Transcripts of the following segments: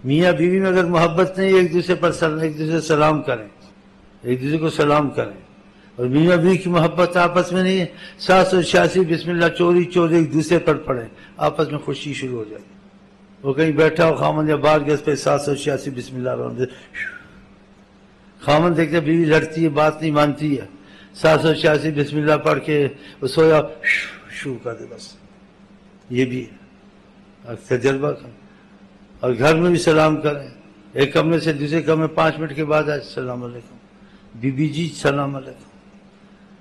میاں بیوی میں اگر محبت نہیں، ایک دوسرے پر ایک دوسرے سلام کریں، ایک دوسرے کو سلام کریں. اور میاں بیوی کی محبت آپس میں نہیں ہے، 786 بسم اللہ چوری چوری ایک دوسرے پر پڑھیں، آپس میں خوشی شروع ہو جائے گی. وہ کہیں بیٹھا ہو خامن یا باہر گیس پہ 786 بسم اللہ الرحمن، خامن دیکھتے بیوی لڑتی ہے، بات نہیں مانتی ہے، 786 بسم اللہ پڑھ کے وہ سویا شروع کر دے. بس یہ بھی ہے تجربہ کریں. اور گھر میں بھی سلام کریں، ایک کمرے سے دوسرے کمرے 5 منٹ کے بعد آئے السلام علیکم، بی بی جی السلام علیکم،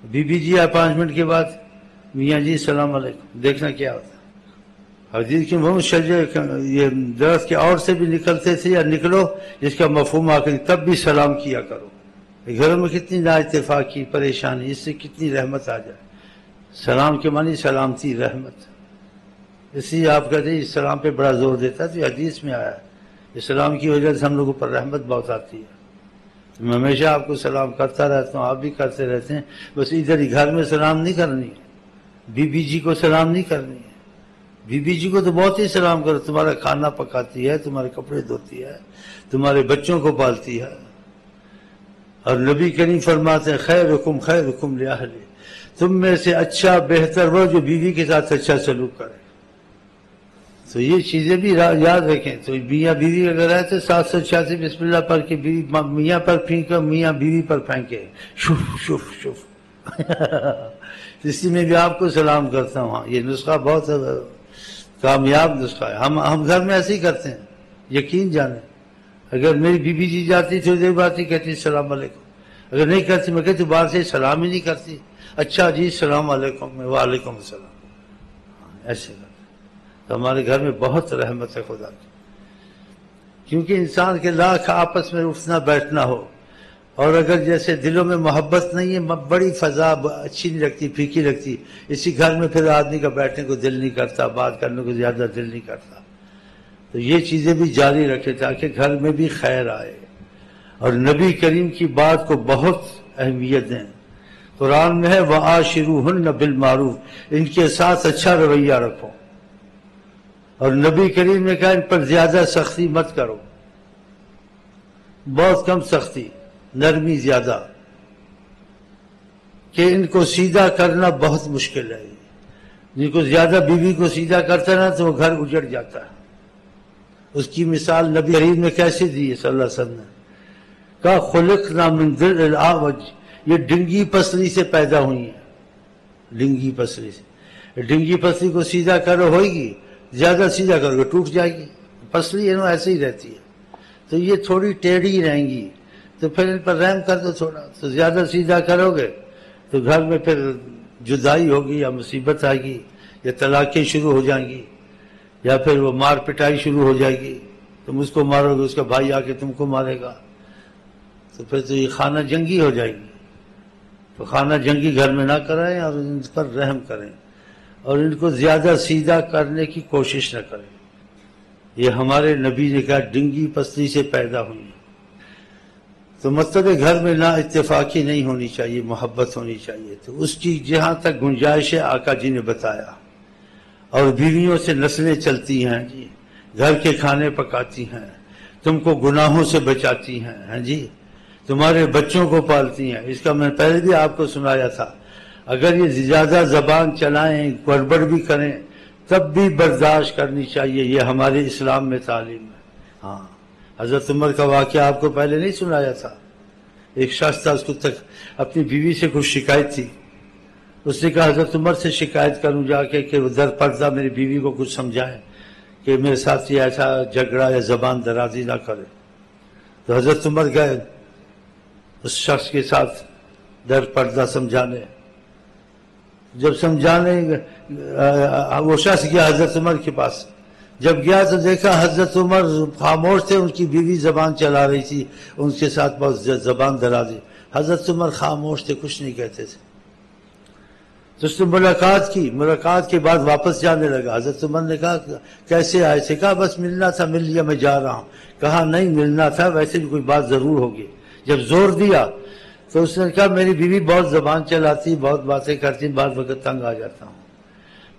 بی بی جی آئے 5 منٹ کے بعد میاں جی السلام علیکم. دیکھنا کیا ہوتا ہے. حدیث کی محمد شجر یہ درخت کے اور سے بھی نکلتے تھے، یا نکلو جس کا مفہوم آ کر تب بھی سلام کیا کرو. گھروں میں کتنی نا اتفاقی پریشانی، اس سے کتنی رحمت آ جائے. سلام کے معنی سلامتی رحمت. اس لیے آپ کہتے ہیں اسلام پہ بڑا زور دیتا ہے، تو حدیث میں آیا ہے اسلام کی وجہ سے ہم لوگوں پر رحمت بہت آتی ہے. میں ہمیشہ آپ کو سلام کرتا رہتا ہوں، آپ بھی کرتے رہتے ہیں. بس ادھر ہی گھر میں سلام نہیں کرنی ہے، بی بی جی کو سلام نہیں کرنی ہے. بی بی جی کو تو بہت ہی سلام کرو، تمہارا کھانا پکاتی ہے، تمہارے کپڑے دھوتی ہے، تمہارے بچوں کو پالتی ہے. اور نبی کریم فرماتے ہیں خیرکم خیرکم لأہلہ، تم میں سے اچھا بہتر وہ جو بیوی کے ساتھ اچھا سلوک کرے. تو یہ چیزیں بھی یاد رکھیں. تو میاں بیوی اگر آئے تو 786 بسم اللہ پڑھ کے میاں پر پھینکو، میاں بیوی پر پھینکے شف شف شف. اسی میں بھی آپ کو سلام کرتا ہوں. یہ نسخہ بہت کامیاب نسخہ ہے. ہم گھر میں ایسے ہی کرتے ہیں، یقین جانیں. اگر میری بی بی جی جاتی تھوڑی دیر بعد ہی کہتی السلام علیکم، اگر نہیں کرتی میں کہتی باہر سے سلام ہی نہیں کرتی. اچھا جی السلام علیکم، وعلیکم السلام. ایسے کرتے تو ہمارے گھر میں بہت رحمت ہے خدا کی. کیونکہ انسان کے لاکھ آپس میں اٹھنا بیٹھنا ہو، اور اگر جیسے دلوں میں محبت نہیں ہے، بڑی فضا اچھی نہیں لگتی، پھیکی لگتی. اسی گھر میں پھر آدمی کا بیٹھنے کو دل نہیں کرتا، بات کرنے کو زیادہ دل نہیں کرتا. تو یہ چیزیں بھی جاری رکھے تاکہ گھر میں بھی خیر آئے. اور نبی کریم کی بات کو بہت اہمیت دیں. قرآن میں ہے وَعَاشِرُوهُنَّ بِالْمَعْرُوفِ، ان کے ساتھ اچھا رویہ رکھو. اور نبی کریم نے کہا ان پر زیادہ سختی مت کرو، بہت کم سختی، نرمی زیادہ، کہ ان کو سیدھا کرنا بہت مشکل ہے. جن کو زیادہ بیوی کو سیدھا کرتا نا تو وہ گھر اجڑ جاتا ہے. اس کی مثال نبی کریم نے کیسے دی ہے صلی اللہ علیہ وسلم نے کہا خلقنا من ضلع الاعوج، یہ ڈنگی پسلی سے پیدا ہوئی ہیں. ڈنگی پسلی سے، ڈنگی پسلی کو سیدھا کرو ہوئے گی، زیادہ سیدھا کرو گے ٹوٹ جائے گی. پسلی ہے نا ایسے ہی رہتی ہے. تو یہ تھوڑی ٹیڑھی رہیں گی، تو پھر ان پر رحم کر دو تھوڑا. تو زیادہ سیدھا کرو گے تو گھر میں پھر جدائی ہوگی، یا مصیبت آئے گی، یا طلاقیں شروع ہو جائیں گی، یا پھر وہ مار پٹائی شروع ہو جائے گی. تم اس کو مارو گے، اس کا بھائی آ کے تم کو مارے گا، تو پھر تو یہ خانہ جنگی ہو جائے گی. تو خانہ جنگی گھر میں نہ کرائیں، اور ان پر رحم کریں، اور ان کو زیادہ سیدھا کرنے کی کوشش نہ کریں. یہ ہمارے نبی نے کہا ڈنگی پسلی سے پیدا ہوئی. تو مطلب گھر میں نا اتفاقی نہیں ہونی چاہیے، محبت ہونی چاہیے. تو اس کی جہاں تک گنجائش ہے آقا جی نے بتایا. اور بیویوں سے نسلیں چلتی ہیں جی، گھر کے کھانے پکاتی ہیں، تم کو گناہوں سے بچاتی ہیں جی، تمہارے بچوں کو پالتی ہیں. اس کا میں پہلے بھی آپ کو سنایا تھا. اگر یہ زیادہ زبان چلائیں، گڑبڑ بھی کریں، تب بھی برداشت کرنی چاہیے. یہ ہمارے اسلام میں تعلیم ہے. ہاں، حضرت عمر کا واقعہ آپ کو پہلے نہیں سنایا تھا. ایک شخص تھا، اس کو تک اپنی بیوی سے کچھ شکایت تھی. اس نے کہا حضرت عمر سے شکایت کروں جا کے کہ وہ در پردہ میری بیوی کو کچھ سمجھائیں کہ میرے ساتھ یہ ایسا جھگڑا یا زبان درازی نہ کرے. تو حضرت عمر گئے اس شخص کے ساتھ در پردہ سمجھانے. جب سمجھانے وہ شخص گیا حضرت عمر کے پاس. جب گیا تو دیکھا حضرت عمر خاموش تھے، ان کی بیوی زبان چلا رہی تھی، ان کے ساتھ بہت زبان درازی. حضرت عمر خاموش تھے، کچھ نہیں کہتے تھے. تو اس نے ملاقات کے بعد واپس جانے لگا. حضرت عمر نے کہا کیسے آئے تھے؟ کہا بس ملنا تھا، مل لیا، میں جا رہا ہوں. کہا نہیں ملنا تھا، ویسے بھی کوئی بات ضرور ہوگی. جب زور دیا تو اس نے کہا میری بیوی بہت زبان چلاتی، بہت باتیں کرتی، بعض وقت تنگ آ جاتا ہوں.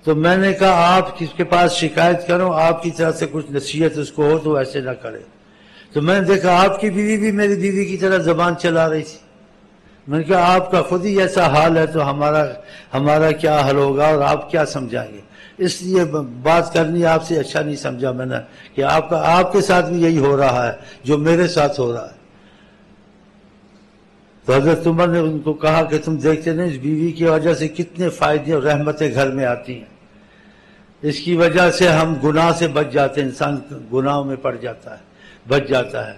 تو میں نے کہا آپ کس کے پاس شکایت کروں، آپ کی طرف سے کچھ نصیحت اس کو ہو تو ایسے نہ کرے. تو میں نے دیکھا آپ کی بیوی بھی میری بیوی کی طرح زبان چلا رہی تھی. میں نے کہا آپ کا خود ہی ایسا حال ہے تو ہمارا کیا حل ہوگا اور آپ کیا سمجھائیں گے. اس لیے بات کرنی آپ سے اچھا نہیں سمجھا میں نے کہ آپ کے ساتھ بھی یہی ہو رہا ہے جو میرے ساتھ ہو رہا ہے. تو حضرت عمر نے ان کو کہا کہ تم دیکھتے نہیں اس بیوی کی وجہ سے کتنے فائدے اور رحمتیں گھر میں آتی ہیں. اس کی وجہ سے ہم گناہ سے بچ جاتے ہیں، انسان گناہوں میں پڑ جاتا ہے، بچ جاتا ہے.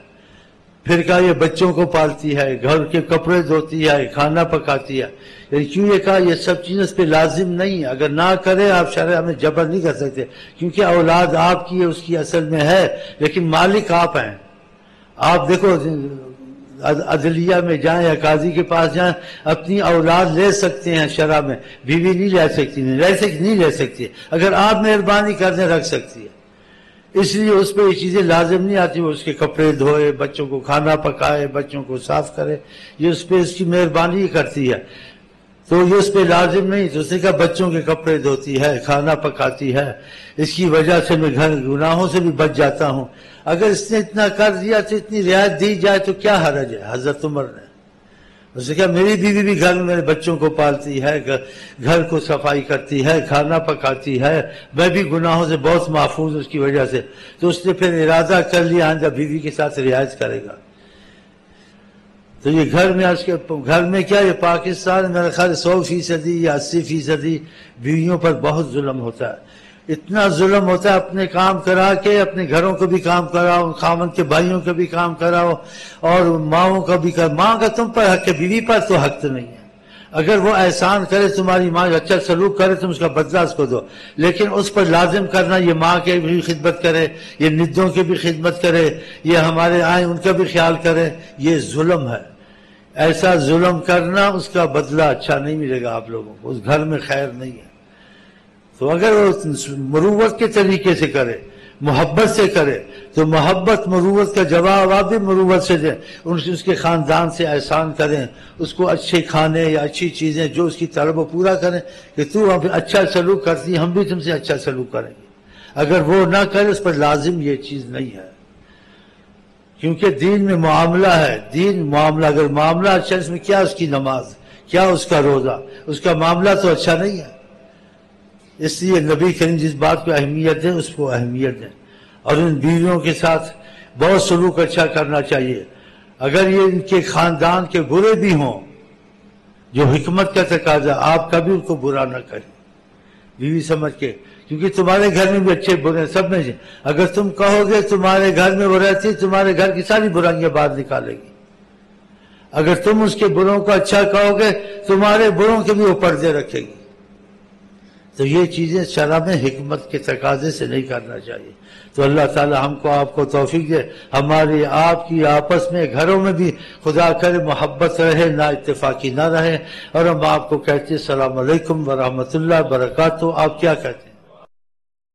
پھر کہا یہ بچوں کو پالتی ہے، گھر کے کپڑے دھوتی ہے، کھانا پکاتی ہے. کیوں یہ کہا یہ سب چیزیں اس پہ لازم نہیں ہے، اگر نہ کرے آپ شرع میں جبر نہیں کر سکتے کیونکہ اولاد آپ کی ہے، اس کی اصل میں ہے، لیکن مالک آپ ہیں. آپ دیکھو عدلیہ میں جائیں یا قاضی کے پاس جائیں اپنی اولاد لے سکتے ہیں شرع میں، بیوی نہیں لے سکتی اگر آپ مہربانی کر دیں رکھ سکتی ہے. اس لیے اس پہ یہ چیزیں لازم نہیں آتی، وہ اس کے کپڑے دھوئے، بچوں کو کھانا پکائے، بچوں کو صاف کرے، یہ اس پہ اس کی مہربانی ہی کرتی ہے. تو یہ اس پہ لازم نہیں. تو اس نے کہا بچوں کے کپڑے دھوتی ہے، کھانا پکاتی ہے، اس کی وجہ سے میں گھر گناہوں سے بھی بچ جاتا ہوں. اگر اس نے اتنا کر دیا تو اتنی رعایت دی جائے تو کیا حرج ہے. حضرت عمر نے اس نے کہا میری بیوی بھی گھر میں میرے بچوں کو پالتی ہے، گھر کو صفائی کرتی ہے، کھانا پکاتی ہے، میں بھی گناہوں سے بہت محفوظ اس کی وجہ سے. تو اس نے پھر ارادہ کر لیا آئندہ بیوی کے ساتھ رعایت کرے گا. تو یہ گھر میں کیا یہ پاکستان میرے خیال 100% یا 80% بیویوں پر بہت ظلم ہوتا ہے. اتنا ظلم ہوتا ہے اپنے کام کرا کے اپنے گھروں کو بھی کام کراؤ، خاوند کے بھائیوں کو بھی کام کراؤ اور ماؤں کا بھی ماں کا تم پر حق ہے، بیوی پر تو حق تو نہیں ہے. اگر وہ احسان کرے تمہاری ماں اچھا سلوک کرے تم اس کا بدلہ اس کو دو، لیکن اس پر لازم کرنا یہ ماں کے بھی خدمت کرے، یہ ندوں کی بھی خدمت کرے، یہ ہمارے آئیں ان کا بھی خیال کرے، یہ ظلم ہے. ایسا ظلم کرنا اس کا بدلہ اچھا نہیں ملے گا آپ لوگوں کو، اس گھر میں خیر نہیں ہے. تو اگر وہ مروت کے طریقے سے کرے، محبت سے کرے تو محبت مروت کا جواب آپ بھی مروت سے دیں. اس کے خاندان سے احسان کریں، اس کو اچھے کھانے یا اچھی چیزیں جو اس کی طلب وہ پورا کریں کہ تو اچھا سلوک کرتی ہم بھی تم سے اچھا سلوک کریں گے. اگر وہ نہ کرے اس پر لازم یہ چیز نہیں ہے، کیونکہ دین میں معاملہ ہے. دین معاملہ، اگر معاملہ اچھا اس میں کیا اس کی نماز، کیا اس کا روزہ، اس کا معاملہ تو اچھا نہیں ہے. اس لیے نبی کریم جس بات کو اہمیت دیں اس کو اہمیت دیں اور ان بیویوں کے ساتھ بہت سلوک اچھا کرنا چاہیے. اگر یہ ان کے خاندان کے برے بھی ہوں جو حکمت کا تقاضا، آپ کبھی ان کو برا نہ کریں بیوی سمجھ کے، کیونکہ تمہارے گھر میں بھی اچھے برے سب میں سے. اگر تم کہو گے تمہارے گھر میں وہ رہتی تمہارے گھر کی ساری برائیاں باہر نکالے گی. اگر تم اس کے بروں کو اچھا کہو گے تمہارے بروں کے بھی وہ پردے رکھے گی. تو یہ چیزیں شرع میں حکمت کے تقاضے سے نہیں کرنا چاہیے. تو اللہ تعالی ہم کو آپ کو توفیق دے، ہماری آپ کی آپس میں گھروں میں بھی خدا کرے محبت رہے، نا اتفاقی نہ رہے. اور ہم آپ کو کہتے ہیں السلام علیکم ورحمۃ اللہ وبرکاتہ. آپ کیا کہتے ہیں؟